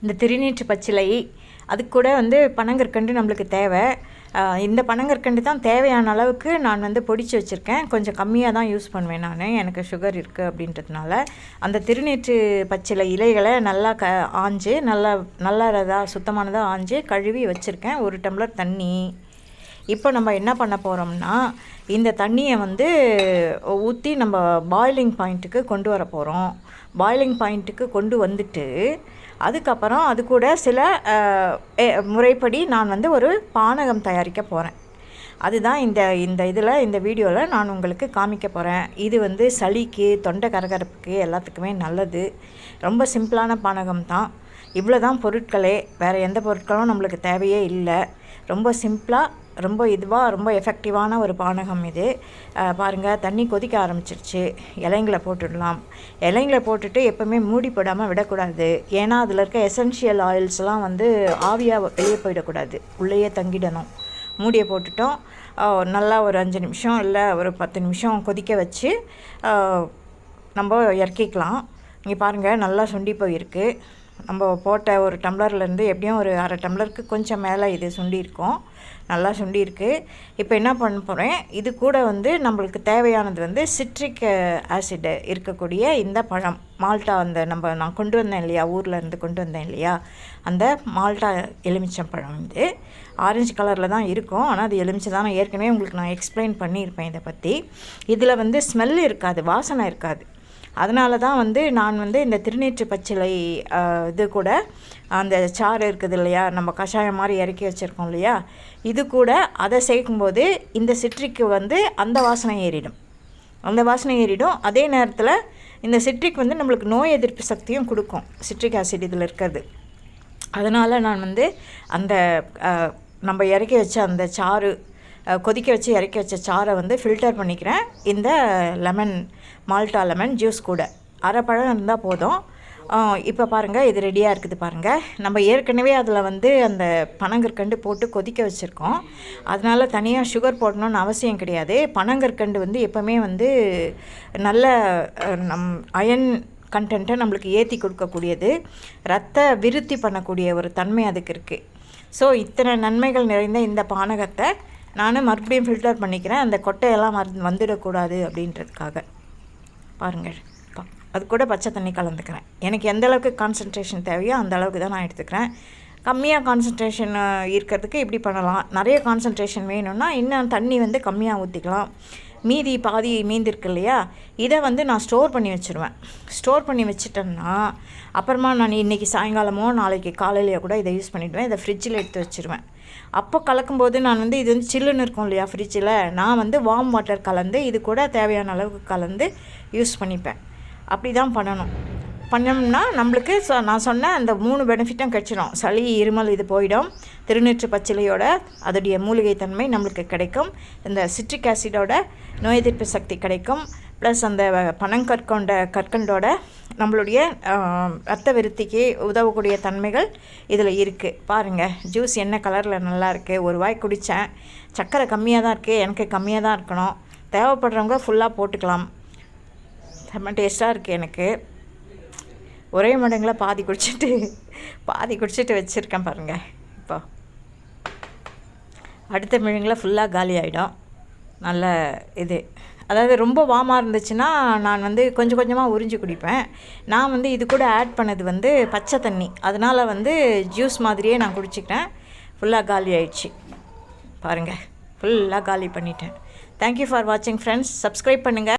இந்த திருநீற்று பச்சிலை அதுக்கு கூட வந்து பனங்கற்கண்டு நம்மளுக்கு தேவை. இந்த பனங்கற்கண்டு தான் தேவையான அளவுக்கு நான் வந்து பொடிச்சு வச்சுருக்கேன். கொஞ்சம் கம்மியாக தான் யூஸ் பண்ணுவேன் நான், எனக்கு சுகர் இருக்குது அப்படின்றதுனால. அந்த திருநீற்று பச்சிலை இலைகளை நல்லா ஆஞ்சு நல்லா சுத்தமானதாக ஆஞ்சு கழுவி வச்சுருக்கேன். 1 டம்ளர் தண்ணி. இப்போ நம்ம என்ன பண்ண போகிறோம்னா, இந்த தண்ணியை வந்து ஊற்றி நம்ம பாயிலிங் பாயிண்ட்டுக்கு கொண்டு வர போகிறோம். பாயிலிங் பாயிண்ட்டுக்கு கொண்டு வந்துட்டு அதுக்கப்புறம் அது கூட சில முறைப்படி நான் வந்து ஒரு பானகம் தயாரிக்க போகிறேன். அதுதான் இந்த வீடியோவில் நான் உங்களுக்கு காமிக்க போகிறேன். இது வந்து சளிக்கு, தொண்டை கரகரப்புக்கு எல்லாத்துக்குமே நல்லது. ரொம்ப சிம்பிளான பானகம் தான். இவ்வளோ தான் பொருட்களே, வேறு எந்த பொருட்களும் நம்மளுக்கு தேவையே இல்லை. ரொம்ப சிம்பிளாக, ரொம்ப எஃபெக்டிவான ஒரு பானகம் இது. பாருங்கள், தண்ணி கொதிக்க ஆரம்பிச்சிருச்சு. இலைங்களை போட்டுடலாம். இலைங்களை போட்டுட்டு எப்போவுமே மூடி போடாமல் விடக்கூடாது. ஏன்னா அதில் இருக்க எசென்ஷியல் ஆயில்ஸ்லாம் வந்து ஆவியாக வெளியே போயிடக்கூடாது, உள்ளேயே தங்கிடணும். மூடியை போட்டுட்டோம். நல்லா ஒரு 5 நிமிஷம் இல்லை ஒரு 10 நிமிஷம் கொதிக்க வச்சு நம்ம இறக்கிக்கலாம். இங்கே பாருங்கள், நல்லா சுண்டி போயிருக்கு. நம்ம போட்ட ஒரு டம்ளர்லேருந்து எப்படியும் ஒரு 1/2 டம்ளருக்கு கொஞ்சம் மேலே இது சுண்டியிருக்கும். நல்லா சுண்டியிருக்கு. இப்போ என்ன பண்ண போகிறேன், இது கூட வந்து நம்மளுக்கு தேவையானது வந்து சிட்ரிக் ஆசிட் இருக்கக்கூடிய இந்த பழம் மால்டா, நான் கொண்டு வந்தேன் இல்லையா, ஊர்லேருந்து கொண்டு வந்தேன் இல்லையா, அந்த மால்டா எலுமிச்சம்பழம். இது ஆரஞ்சு கலரில் தான் இருக்கும், ஆனால் அது எலுமிச்சை தான். ஏற்கனவே உங்களுக்கு நான் எக்ஸ்பிளைன் பண்ணியிருப்பேன் இதை பற்றி. இதில் வந்து ஸ்மெல் இருக்காது, வாசனை இருக்காது. அதனால தான் வந்து நான் வந்து இந்த திருநீற்று பச்சிலை இது கூட அந்த சாறு இருக்குது இல்லையா, நம்ம கஷாயம் மாதிரி இறக்கி வச்சுருக்கோம் இல்லையா, இது கூட அதை சேர்க்கும்போது இந்த சிட்ரிக்கு வந்து அந்த வாசனை ஏறிடும். அதே நேரத்தில் இந்த சிட்ரிக் வந்து நம்மளுக்கு நோய் எதிர்ப்பு சக்தியும் கொடுக்கும், சிட்ரிக் ஆசிட் இதில் இருக்கிறது. அதனால் நான் வந்து அந்த நம்ம இறக்கி வச்ச அந்த சாறு, கொதிக்க வச்சு இறக்கி வச்ச சாறை வந்து ஃபில்டர் பண்ணிக்கிறேன். இந்த மால்டா லெமன் ஜூஸ் கூட 1/2 பழம் இருந்தால் போதும். இப்போ பாருங்கள், இது ரெடியாக இருக்குது பாருங்கள். நம்ம ஏற்கனவே அதில் வந்து அந்த பனங்கற்கண்டு போட்டு கொதிக்க வச்சுருக்கோம். அதனால் தனியாக சுகர் போடணுன்னு அவசியம் கிடையாது. பனங்கற்கண்டு வந்து எப்போவுமே வந்து நல்ல அயன் கண்டென்ட்டை நம்மளுக்கு ஏற்றி கொடுக்கக்கூடியது, ரத்த விருத்தி பண்ணக்கூடிய ஒரு தன்மை அதுக்கு இருக்குது. ஸோ இத்தனை நன்மைகள் நிறைந்த இந்த பானகத்தை நான் மறுபடியும் ஃபில்டர் பண்ணிக்கிறேன், அந்த கொட்டையெல்லாம் வந்துடக்கூடாது அப்படின்றதுக்காக. பாருங்கள், அது கூட பச்சை தண்ணி கலந்துக்கிறேன். எனக்கு எந்த அளவுக்கு கான்சன்ட்ரேஷன் தேவையோ அந்த அளவுக்கு தான் நான் எடுத்துக்கிறேன். கம்மியாக கான்சன்ட்ரேஷன் இருக்கிறதுக்கு இப்படி பண்ணலாம். நிறைய கான்சன்ட்ரேஷன் வேணும்னா இன்னும் தண்ணி வந்து கம்மியாக ஊற்றிக்கலாம். பாதி மீந்திருக்கு இல்லையா, இதை வந்து நான் ஸ்டோர் பண்ணி வச்சுருவேன். ஸ்டோர் பண்ணி வச்சுட்டேன்னா அப்புறமா நான் இன்றைக்கி சாயங்காலமோ நாளைக்கு காலையிலையோ கூட இதை யூஸ் பண்ணிவிடுவேன். இதை ஃப்ரிட்ஜில் எடுத்து வச்சுருவேன். அப்போ கலக்கும்போது நான் வந்து இது வந்து சில்லுன்னு இருக்கும் இல்லையா ஃப்ரிட்ஜில், நான் வந்து வார்ம் வாட்டர் கலந்து இது கூட தேவையான அளவுக்கு கலந்து யூஸ் பண்ணிப்பேன். அப்படி தான் பண்ணோம்னா நம்மளுக்கு நான் சொன்ன அந்த 3 பெனிஃபிட்டும் கிடச்சிடும். சளி, இருமல் இது போயிடும். திருநீற்று பச்சிலையோட அதோடைய மூலிகை தன்மை நம்மளுக்கு கிடைக்கும். இந்த சிட்ரிக் ஆசிடோட நோய் எதிர்ப்பு சக்தி கிடைக்கும். ப்ளஸ் அந்த கற்கண்டோட நம்மளுடைய ரத்த விருத்திக்கு உதவக்கூடிய தன்மைகள் இதில் இருக்குது. பாருங்கள், ஜூஸ் என்ன கலரில் நல்லா இருக்குது. ஒரு வாய் குடித்தேன். சர்க்கரை கம்மியாக தான் இருக்குது, எனக்கு கம்மியாக தான் இருக்கணும். தேவைப்படுறவங்க ஃபுல்லாக போட்டுக்கலாம். செம்ம டேஸ்ட்டாக இருக்குது. எனக்கு ஒரே மடங்கில் பாதி குடிச்சிட்டு வச்சுருக்கேன் பாருங்கள். இப்போ அடுத்த மடங்கில் ஃபுல்லாக காலி ஆகிடும். நல்ல இது, அதாவது ரொம்ப வார்மாக இருந்துச்சுன்னா நான் வந்து கொஞ்சம் கொஞ்சமாக உறிஞ்சி குடிப்பேன். நான் வந்து இது கூட ஆட் பண்ணது வந்து பச்சை தண்ணி, அதனால் வந்து ஜூஸ் மாதிரியே நான் குடிச்சிக்கிறேன். ஃபுல்லாக காலி ஆயிடுச்சு பாருங்கள், ஃபுல்லாக காலி பண்ணிட்டேன். தேங்க்யூ ஃபார் வாட்சிங் ஃப்ரெண்ட்ஸ். சப்ஸ்கிரைப் பண்ணுங்கள்.